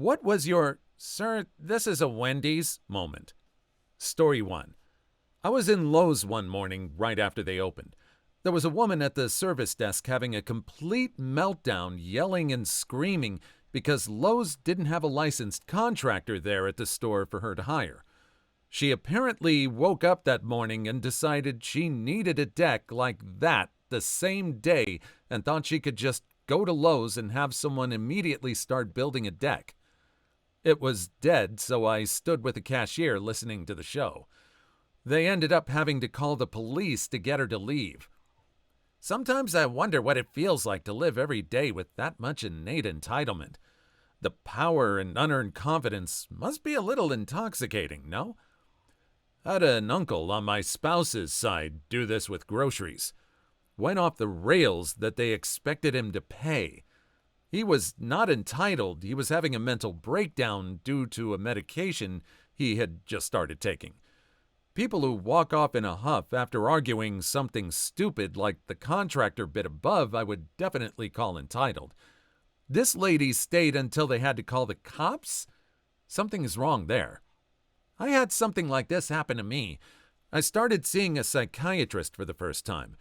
What was your, "Sir, this is a Wendy's" moment? Story 1. I was in Lowe's one morning right after they opened. There was a woman at the service desk having a complete meltdown, yelling and screaming because Lowe's didn't have a licensed contractor there at the store for her to hire. She apparently woke up that morning and decided she needed a deck like that the same day and thought she could just go to Lowe's and have someone immediately start building a deck. It was dead, so I stood with the cashier listening to the show. They ended up having to call the police to get her to leave. Sometimes I wonder what it feels like to live every day with that much innate entitlement. The power and unearned confidence must be a little intoxicating, no? I had an uncle on my spouse's side do this with groceries. Went off the rails that they expected him to pay. He was not entitled. He was having a mental breakdown due to a medication he had just started taking. People who walk off in a huff after arguing something stupid like the contractor bit above, I would definitely call entitled. This lady stayed until they had to call the cops? Something is wrong there. I had something like this happen to me. I started seeing a psychiatrist for the first time.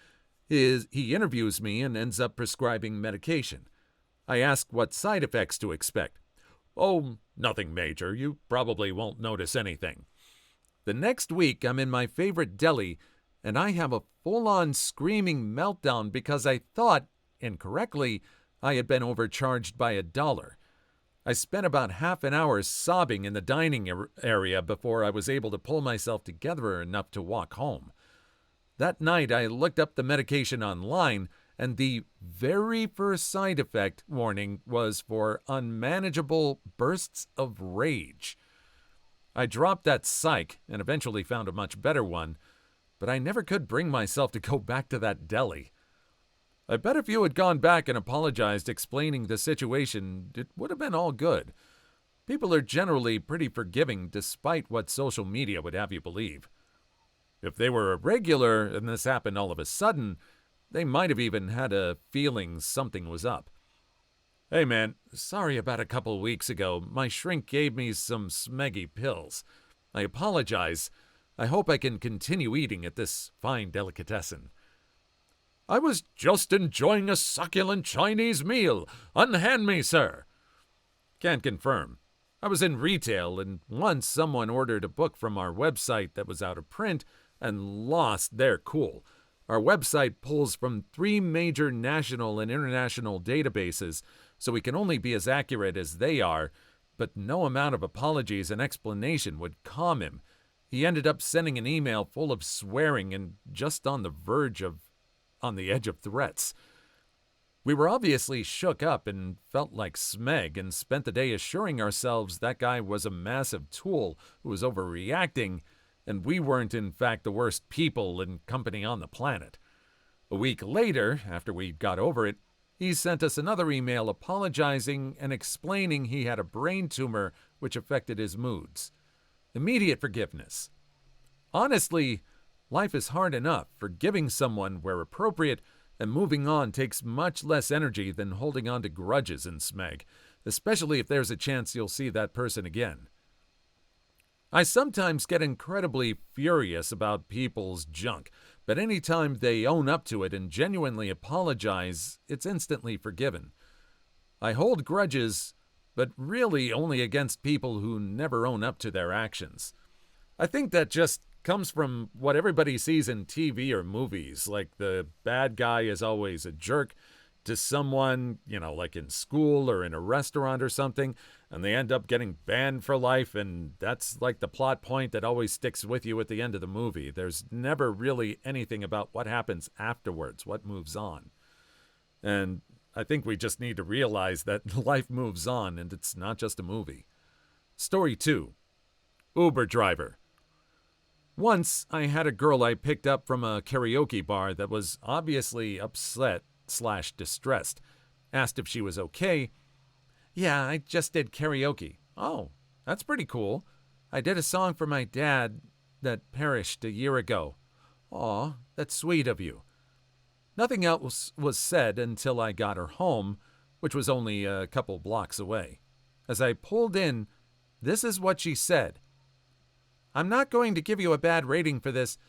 He interviews me and ends up prescribing medication. I ask what side effects to expect. "Oh, nothing major. You probably won't notice anything." The next week, I'm in my favorite deli, and I have a full-on screaming meltdown because I thought, incorrectly, I had been overcharged by $1. I spent about half an hour sobbing in the dining area before I was able to pull myself together enough to walk home. That night, I looked up the medication online, and the very first side effect warning was for unmanageable bursts of rage. I dropped that psych and eventually found a much better one, but I never could bring myself to go back to that deli. I bet if you had gone back and apologized explaining the situation, it would have been all good. People are generally pretty forgiving despite what social media would have you believe. If they were a regular and this happened all of a sudden, they might have even had a feeling something was up. "Hey man, sorry about a couple weeks ago. My shrink gave me some smeggy pills. I apologize. I hope I can continue eating at this fine delicatessen." "I was just enjoying a succulent Chinese meal. Unhand me, sir." Can't confirm. I was in retail, and once someone ordered a book from our website that was out of print and lost their cool. Our website pulls from 3 major national and international databases, so we can only be as accurate as they are, but no amount of apologies and explanation would calm him. He ended up sending an email full of swearing and just on the edge of threats. We were obviously shook up and felt like smeg and spent the day assuring ourselves that guy was a massive tool who was overreacting, and we weren't in fact the worst people and company on the planet. A week later, after we got over it, he sent us another email apologizing and explaining he had a brain tumor which affected his moods. Immediate forgiveness. Honestly, life is hard enough. Forgiving someone where appropriate and moving on takes much less energy than holding on to grudges and smeg, especially if there's a chance you'll see that person again. I sometimes get incredibly furious about people's junk, but anytime they own up to it and genuinely apologize, it's instantly forgiven. I hold grudges, but really only against people who never own up to their actions. I think that just comes from what everybody sees in TV or movies, like the bad guy is always a jerk to someone, like in school or in a restaurant or something, and they end up getting banned for life, and that's like the plot point that always sticks with you at the end of the movie. There's never really anything about what happens afterwards, what moves on. And I think we just need to realize that life moves on, and it's not just a movie. Story 2. Uber driver. Once, I had a girl I picked up from a karaoke bar that was obviously upset/distressed. Asked if she was okay. "Yeah, I just did karaoke." "Oh, that's pretty cool. I did a song for my dad that perished a year ago." "Aw, that's sweet of you." Nothing else was said until I got her home, which was only a couple blocks away. As I pulled in, this is what she said. "I'm not going to give you a bad rating for this,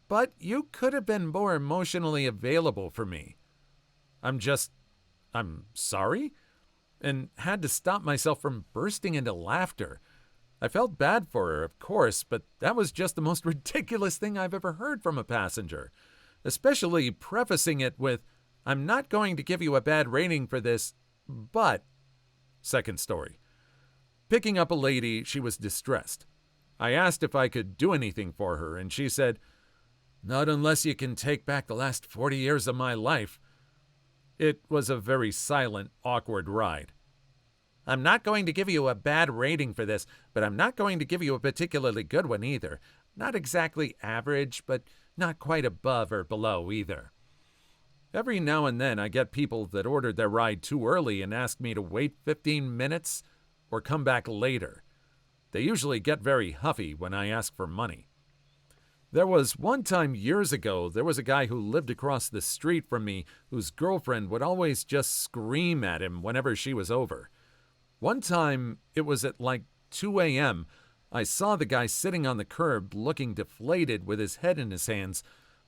but you could have been more emotionally available for me. I'm sorry?" And had to stop myself from bursting into laughter. I felt bad for her, of course, but that was just the most ridiculous thing I've ever heard from a passenger. Especially prefacing it with, "I'm not going to give you a bad rating for this, but..." Second story. Picking up a lady, she was distressed. I asked if I could do anything for her, and she said, "Not unless you can take back the last 40 years of my life." It was a very silent, awkward ride. "I'm not going to give you a bad rating for this, but I'm not going to give you a particularly good one either. Not exactly average, but not quite above or below either." Every now and then I get people that ordered their ride too early and ask me to wait 15 minutes or come back later. They usually get very huffy when I ask for money. There was one time years ago, there was a guy who lived across the street from me whose girlfriend would always just scream at him whenever she was over. One time, it was at like 2 a.m., I saw the guy sitting on the curb looking deflated with his head in his hands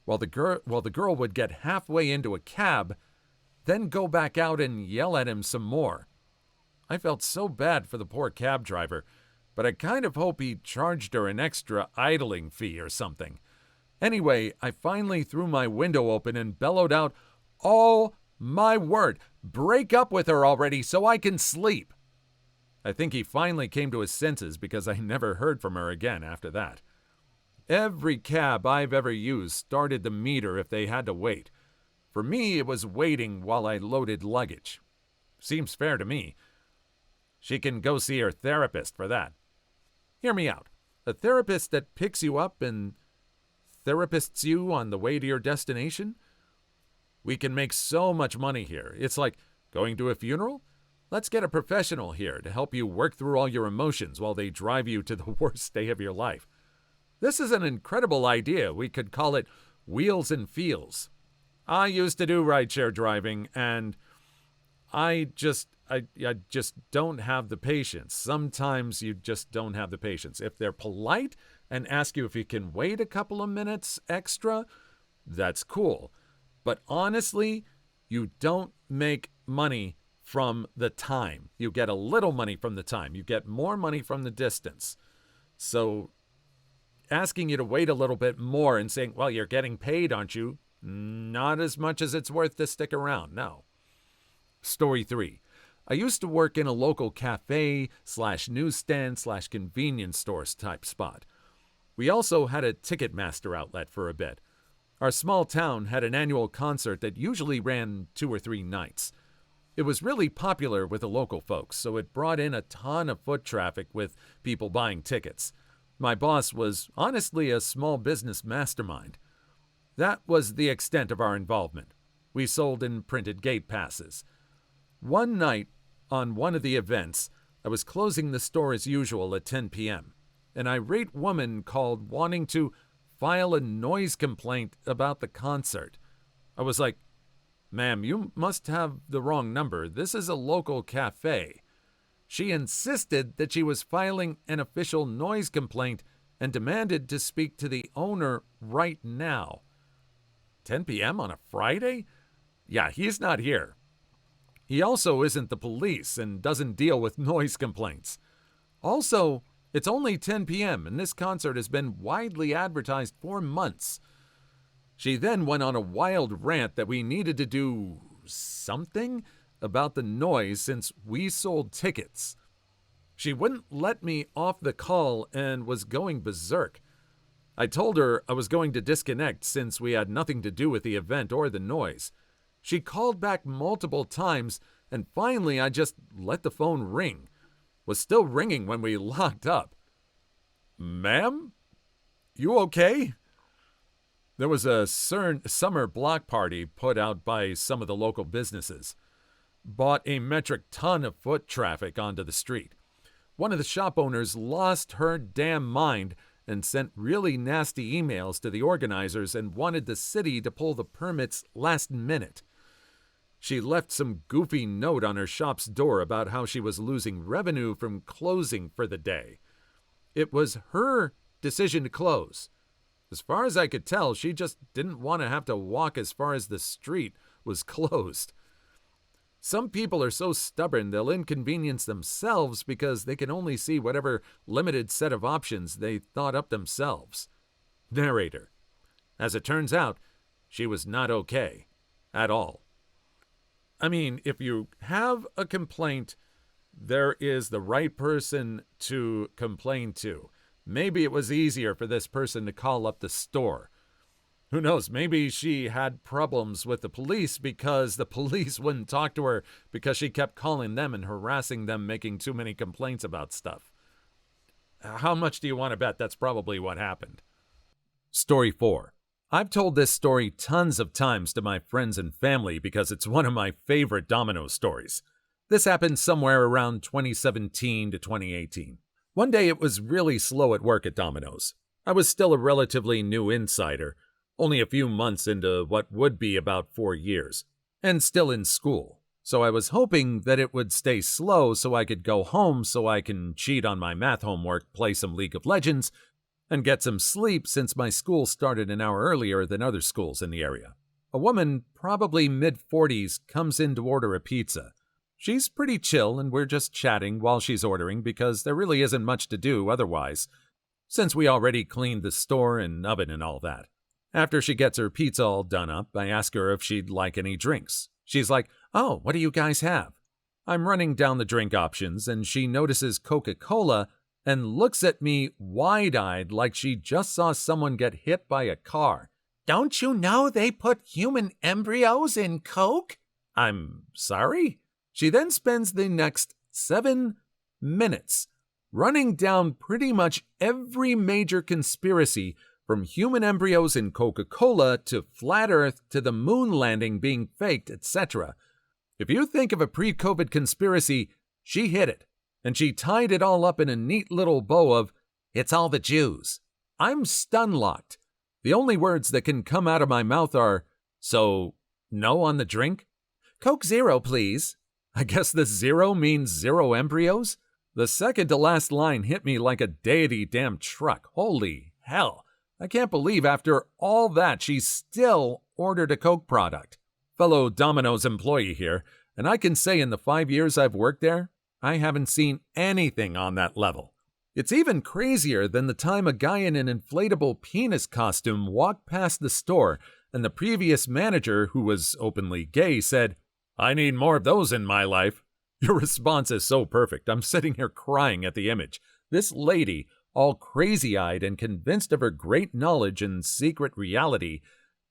while the girl would get halfway into a cab, then go back out and yell at him some more. I felt so bad for the poor cab driver, but I kind of hope he charged her an extra idling fee or something. Anyway, I finally threw my window open and bellowed out, "Oh my word, break up with her already so I can sleep." I think he finally came to his senses because I never heard from her again after that. Every cab I've ever used started the meter if they had to wait. For me, it was waiting while I loaded luggage. Seems fair to me. She can go see her therapist for that. Hear me out. A therapist that picks you up and therapists you on the way to your destination? We can make so much money here. It's like going to a funeral? Let's get a professional here to help you work through all your emotions while they drive you to the worst day of your life. This is an incredible idea. We could call it Wheels and Feels. I used to do rideshare driving, and I just don't have the patience. Sometimes you just don't have the patience. If they're polite and ask you if you can wait a couple of minutes extra, that's cool. But honestly, you don't make money from the time. You get a little money from the time. You get more money from the distance. So asking you to wait a little bit more and saying, "Well, you're getting paid, aren't you?" Not as much as it's worth to stick around, no. Story 3. I used to work in a local cafe/newsstand/convenience stores type spot. We also had a Ticketmaster outlet for a bit. Our small town had an annual concert that usually ran 2 or 3 nights. It was really popular with the local folks, so it brought in a ton of foot traffic with people buying tickets. My boss was honestly a small business mastermind. That was the extent of our involvement. We sold and printed gate passes. One night, on one of the events, I was closing the store as usual at 10 p.m. An irate woman called wanting to file a noise complaint about the concert. I was like, "Ma'am, you must have the wrong number. This is a local cafe." She insisted that she was filing an official noise complaint and demanded to speak to the owner right now. 10 p.m. on a Friday? Yeah, he's not here. He also isn't the police and doesn't deal with noise complaints. Also, it's only 10 p.m. and this concert has been widely advertised for months. She then went on a wild rant that we needed to do something about the noise since we sold tickets. She wouldn't let me off the call and was going berserk. I told her I was going to disconnect since we had nothing to do with the event or the noise. She called back multiple times, and finally I just let the phone ring. Was still ringing when we locked up. "Ma'am? You okay?" There was a summer block party put out by some of the local businesses. Brought a metric ton of foot traffic onto the street. One of the shop owners lost her damn mind and sent really nasty emails to the organizers and wanted the city to pull the permits last minute. She left some goofy note on her shop's door about how she was losing revenue from closing for the day. It was her decision to close. As far as I could tell, she just didn't want to have to walk as far as the street was closed. Some people are so stubborn they'll inconvenience themselves because they can only see whatever limited set of options they thought up themselves. Narrator. As it turns out, she was not okay at all. I mean, if you have a complaint, there is the right person to complain to. Maybe it was easier for this person to call up the store. Who knows? Maybe she had problems with the police because the police wouldn't talk to her because she kept calling them and harassing them, making too many complaints about stuff. How much do you want to bet that's probably what happened? Story 4. I've told this story tons of times to my friends and family because it's one of my favorite Domino stories. This happened somewhere around 2017 to 2018. One day it was really slow at work at Domino's. I was still a relatively new insider, only a few months into what would be about 4 years, and still in school. So I was hoping that it would stay slow so I could go home so I can cheat on my math homework, play some League of Legends, and get some sleep since my school started an hour earlier than other schools in the area. A woman, probably mid-40s, comes in to order a pizza. She's pretty chill and we're just chatting while she's ordering because there really isn't much to do otherwise, since we already cleaned the store and oven and all that. After she gets her pizza all done up, I ask her if she'd like any drinks. She's like, "Oh, what do you guys have?" I'm running down the drink options and she notices Coca-Cola and looks at me wide-eyed like she just saw someone get hit by a car. "Don't you know they put human embryos in Coke?" I'm sorry? She then spends the next 7 minutes running down pretty much every major conspiracy from human embryos in Coca-Cola to flat Earth to the moon landing being faked, etc. If you think of a pre-COVID conspiracy, she hit it. And she tied it all up in a neat little bow of, "It's all the Jews." I'm stun-locked. The only words that can come out of my mouth are, "So, no on the drink?" "Coke Zero, please." I guess the zero means zero embryos? The second to last line hit me like a deity damn truck. Holy hell. I can't believe after all that she still ordered a Coke product. Fellow Domino's employee here, and I can say in the 5 years I've worked there, I haven't seen anything on that level. It's even crazier than the time a guy in an inflatable penis costume walked past the store and the previous manager, who was openly gay, said, "I need more of those in my life." Your response is so perfect. I'm sitting here crying at the image. This lady, all crazy-eyed and convinced of her great knowledge and secret reality,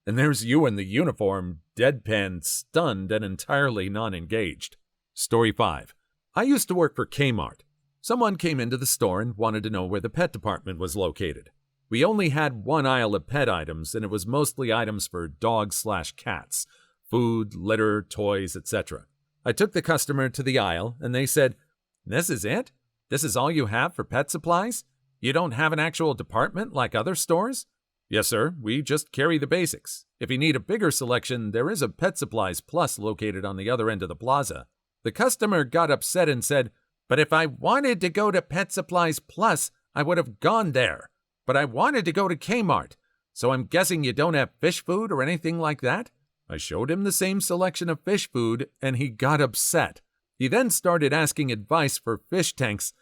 and there's you in the uniform, deadpan, stunned, and entirely non-engaged. Story 5. I used to work for Kmart. Someone came into the store and wanted to know where the pet department was located. We only had one aisle of pet items, and it was mostly items for dogs/cats, food, litter, toys, etc. I took the customer to the aisle, and they said, "This is it? This is all you have for pet supplies? You don't have an actual department like other stores?" "Yes, sir. We just carry the basics. If you need a bigger selection, there is a Pet Supplies Plus located on the other end of the plaza." The customer got upset and said, "But if I wanted to go to Pet Supplies Plus, I would have gone there. But I wanted to go to Kmart, so I'm guessing you don't have fish food or anything like that?" I showed him the same selection of fish food, and he got upset. He then started asking advice for fish tanks,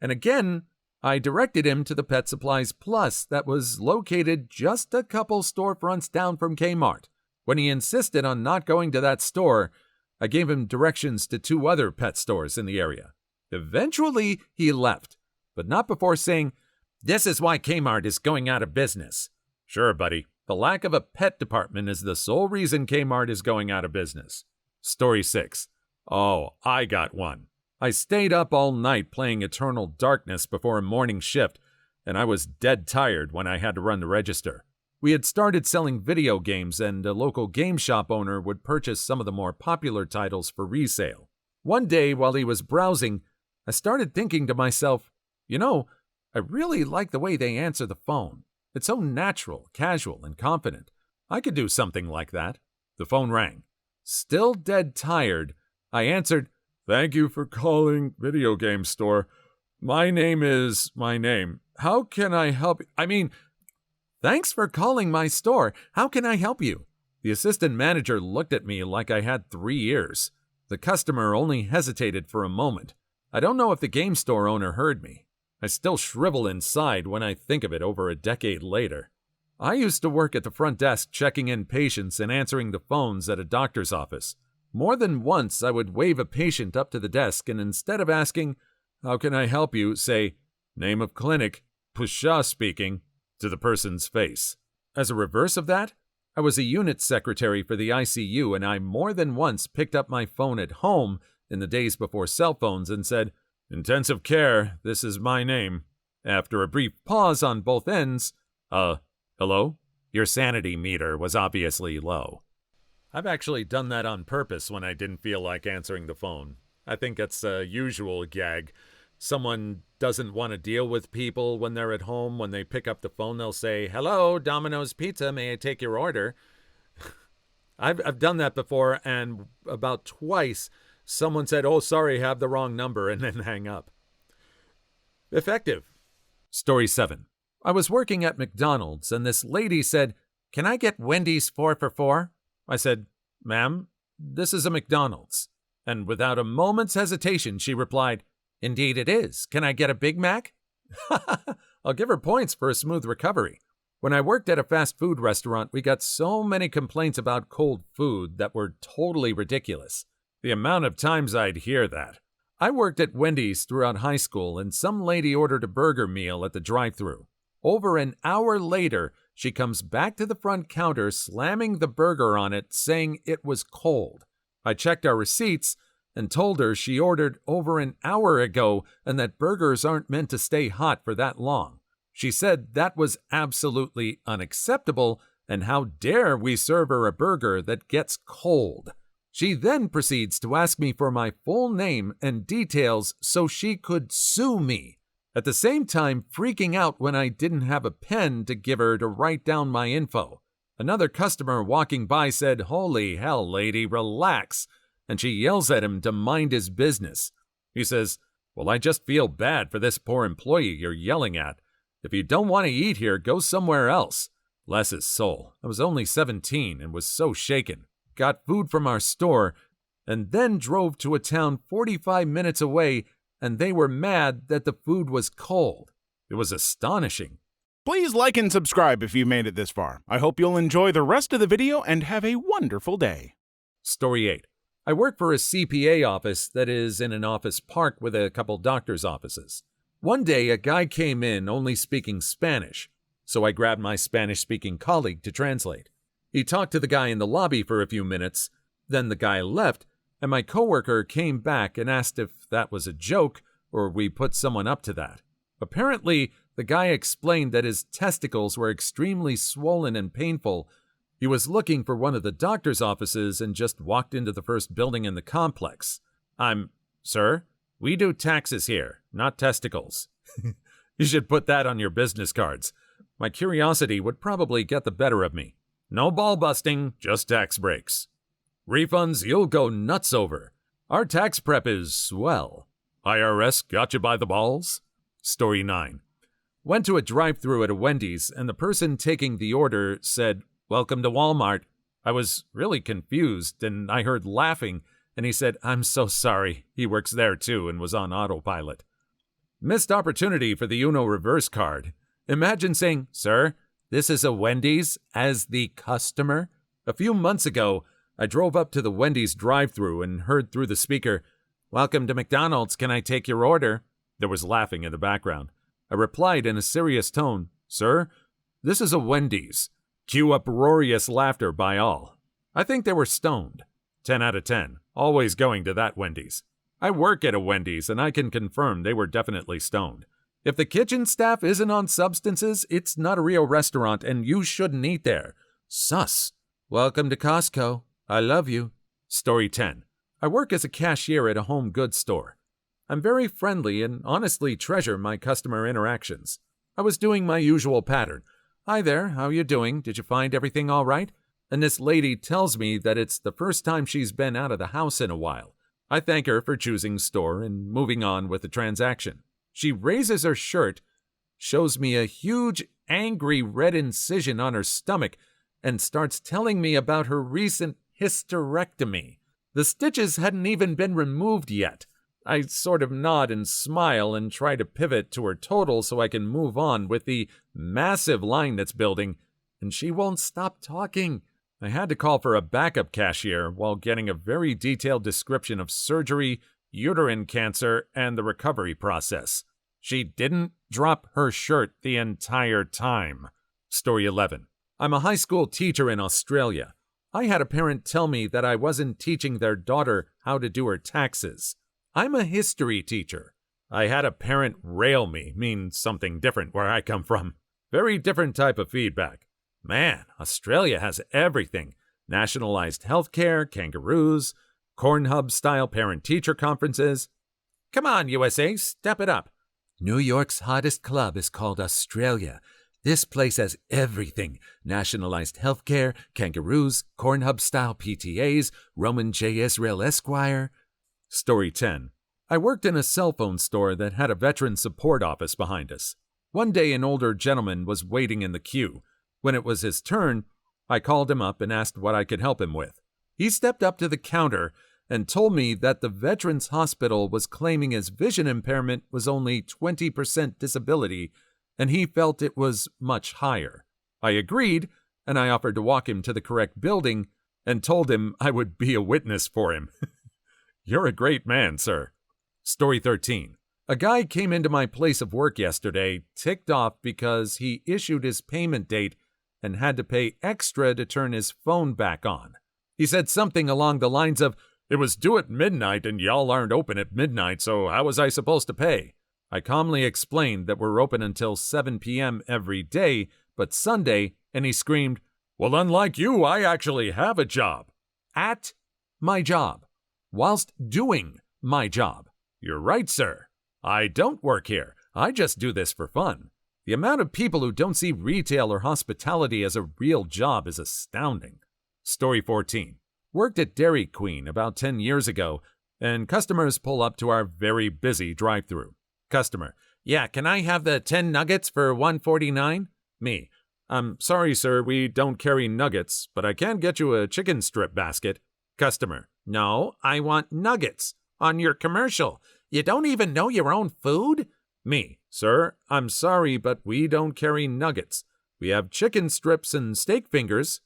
and again, I directed him to the Pet Supplies Plus that was located just a couple storefronts down from Kmart. When he insisted on not going to that store, I gave him directions to 2 other pet stores in the area. Eventually, he left, but not before saying, "This is why Kmart is going out of business." Sure, buddy. The lack of a pet department is the sole reason Kmart is going out of business. Story 6. Oh, I got one. I stayed up all night playing Eternal Darkness before a morning shift, and I was dead tired when I had to run the register. We had started selling video games, and a local game shop owner would purchase some of the more popular titles for resale. One day, while he was browsing, I started thinking to myself, I really like the way they answer the phone. It's so natural, casual, and confident. I could do something like that. The phone rang. Still dead tired, I answered, "Thank you for calling video game store. My name is my name. How can I help you? Thanks for calling my store. How can I help you?" The assistant manager looked at me like I had 3 ears. The customer only hesitated for a moment. I don't know if the game store owner heard me. I still shrivel inside when I think of it over a decade later. I used to work at the front desk checking in patients and answering the phones at a doctor's office. More than once, I would wave a patient up to the desk and instead of asking, "How can I help you?" say, "Name of clinic, Pusha speaking," to the person's face. As a reverse of that, I was a unit secretary for the ICU and I more than once picked up my phone at home in the days before cell phones and said, "Intensive care, this is my name." After a brief pause on both ends, hello? Your sanity meter was obviously low. I've actually done that on purpose when I didn't feel like answering the phone. I think it's a usual gag. Someone doesn't want to deal with people when they're at home. When they pick up the phone, they'll say, "Hello, Domino's Pizza, may I take your order?" I've done that before, and about twice, someone said, "Oh, sorry, have the wrong number," and then hang up. Effective. Story 7. I was working at McDonald's, and this lady said, "Can I get Wendy's 4 for $4? I said, "Ma'am, this is a McDonald's." And without a moment's hesitation, she replied, "Indeed it is. Can I get a Big Mac?" I'll give her points for a smooth recovery. When I worked at a fast food restaurant, we got so many complaints about cold food that were totally ridiculous. The amount of times I'd hear that. I worked at Wendy's throughout high school, and some lady ordered a burger meal at the drive-thru. Over an hour later, she comes back to the front counter slamming the burger on it, saying it was cold. I checked our receipts and told her she ordered over an hour ago and that burgers aren't meant to stay hot for that long. She said that was absolutely unacceptable, and how dare we serve her a burger that gets cold. She then proceeds to ask me for my full name and details so she could sue me, at the same time freaking out when I didn't have a pen to give her to write down my info. Another customer walking by said, "Holy hell, lady, relax," and she yells at him to mind his business. He says, "Well, I just feel bad for this poor employee you're yelling at. If you don't want to eat here, go somewhere else." Bless his soul. I was only 17 and was so shaken. Got food from our store, and then drove to a town 45 minutes away, and they were mad that the food was cold. It was astonishing. Please like and subscribe if you made it this far. I hope you'll enjoy the rest of the video and have a wonderful day. Story 8. I work for a CPA office that is in an office park with a couple doctor's offices. One day, a guy came in only speaking Spanish, so I grabbed my Spanish-speaking colleague to translate. He talked to the guy in the lobby for a few minutes, then the guy left, and my coworker came back and asked if that was a joke or we put someone up to that. Apparently, the guy explained that his testicles were extremely swollen and painful. He was looking for one of the doctor's offices and just walked into the first building in the complex. Sir, we do taxes here, not testicles. You should put that on your business cards. My curiosity would probably get the better of me. No ball busting, just tax breaks. Refunds you'll go nuts over. Our tax prep is swell. IRS got you by the balls? Story 9. Went to a drive-thru at a Wendy's, and the person taking the order said, "Welcome to Walmart." I was really confused, and I heard laughing, and he said, "I'm so sorry." He works there too and was on autopilot. Missed opportunity for the Uno reverse card. Imagine saying, "Sir, this is a Wendy's," as the customer. A few months ago, I drove up to the Wendy's drive-thru and heard through the speaker, "Welcome to McDonald's, can I take your order?" There was laughing in the background. I replied in a serious tone, "Sir, this is a Wendy's." Cue uproarious laughter by all. I think they were stoned. 10 out of 10. Always going to that Wendy's. I work at a Wendy's, and I can confirm they were definitely stoned. If the kitchen staff isn't on substances, it's not a real restaurant, and you shouldn't eat there. Sus. Welcome to Costco. I love you. Story 10. I work as a cashier at a home goods store. I'm very friendly and honestly treasure my customer interactions. I was doing my usual pattern. "Hi there, how you doing? Did you find everything all right?" and this lady tells me that it's the first time she's been out of the house in a while. I thank her for choosing store and moving on with the transaction. She raises her shirt, shows me a huge, angry red incision on her stomach, and starts telling me about her recent hysterectomy. The stitches hadn't even been removed yet. I sort of nod and smile and try to pivot to her total so I can move on with the massive line that's building, and she won't stop talking. I had to call for a backup cashier while getting a very detailed description of surgery, uterine cancer, and the recovery process. She didn't drop her shirt the entire time. Story 11. I'm a high school teacher in Australia. I had a parent tell me that I wasn't teaching their daughter how to do her taxes. I'm a history teacher. I had a parent rail me, means something different where I come from. Very different type of feedback. Man, Australia has everything. Nationalized healthcare, kangaroos, corn hub-style parent-teacher conferences. Come on, USA, step it up. New York's hottest club is called Australia. This place has everything. Nationalized healthcare, kangaroos, corn hub-style PTAs, Roman J. Israel Esquire. Story 10. I worked in a cell phone store that had a veteran support office behind us. One day an older gentleman was waiting in the queue. When it was his turn, I called him up and asked what I could help him with. He stepped up to the counter and told me that the Veterans Hospital was claiming his vision impairment was only 20% disability, and he felt it was much higher. I agreed, and I offered to walk him to the correct building and told him I would be a witness for him. You're a great man, sir. Story 13. A guy came into my place of work yesterday, ticked off because he issued his payment date and had to pay extra to turn his phone back on. He said something along the lines of, "It was due at midnight and y'all aren't open at midnight, so how was I supposed to pay?" I calmly explained that we're open until 7 p.m. every day, but Sunday, and he screamed, "Well, unlike you, I actually have a job." At my job. Whilst doing my job. You're right, sir. I don't work here. I just do this for fun. The amount of people who don't see retail or hospitality as a real job is astounding. Story 14. Worked at Dairy Queen about 10 years ago, and customers pull up to our very busy drive-thru. Customer: "Yeah, can I have the 10 nuggets for $1.49? Me: "I'm sorry, sir, we don't carry nuggets, but I can get you a chicken strip basket." Customer: "No, I want nuggets. On your commercial, you don't even know your own food?" Me: "Sir, I'm sorry, but we don't carry nuggets. We have chicken strips and steak fingers."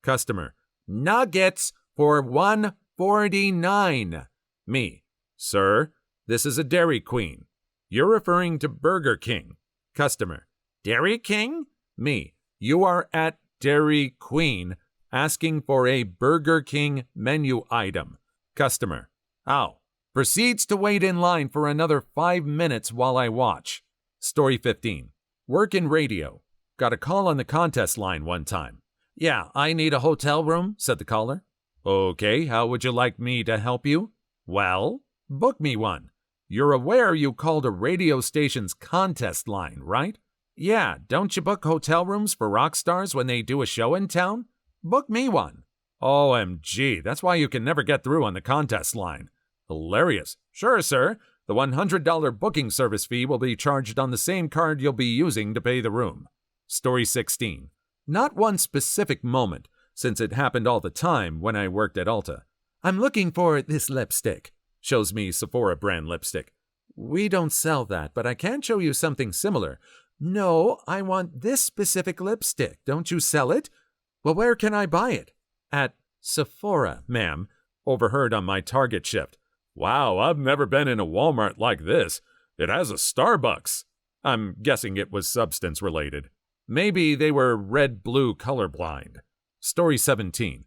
Customer: "Nuggets for $1.49. Me: "Sir, this is a Dairy Queen. You're referring to Burger King." Customer: "Dairy King?" Me: "You are at Dairy Queen asking for a Burger King menu item." Customer: "Oh." Proceeds to wait in line for another 5 minutes while I watch. Story 15. Work in radio. Got a call on the contest line one time. "Yeah, I need a hotel room," said the caller. "Okay, how would you like me to help you?" "Well, book me one." "You're aware you called a radio station's contest line, right?" "Yeah, don't you book hotel rooms for rock stars when they do a show in town?" "Book me one." "OMG, that's why you can never get through on the contest line." Hilarious. "Sure, sir. The $100 booking service fee will be charged on the same card you'll be using to pay the room." Story 16. Not one specific moment, since it happened all the time when I worked at Ulta. "I'm looking for this lipstick." Shows me Sephora brand lipstick. "We don't sell that, but I can show you something similar." "No, I want this specific lipstick. Don't you sell it?" "Well, where can I buy it?" "At Sephora, ma'am." Overheard on my Target shift. "Wow, I've never been in a Walmart like this. It has a Starbucks." I'm guessing it was substance related. Maybe they were red-blue colorblind. Story 17.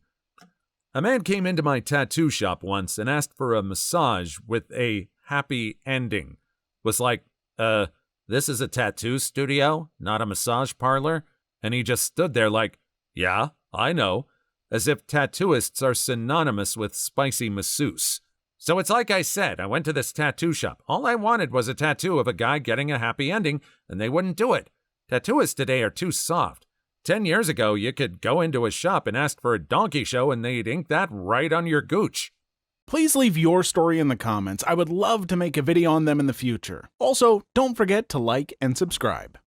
A man came into my tattoo shop once and asked for a massage with a happy ending. Was like, this is a tattoo studio, not a massage parlor? And he just stood there like, "Yeah, I know," as if tattooists are synonymous with spicy masseuse. So it's like I said, I went to this tattoo shop. All I wanted was a tattoo of a guy getting a happy ending, and they wouldn't do it. Tattooists today are too soft. 10 years ago, you could go into a shop and ask for a donkey show and they'd ink that right on your gooch. Please leave your story in the comments. I would love to make a video on them in the future. Also, don't forget to like and subscribe.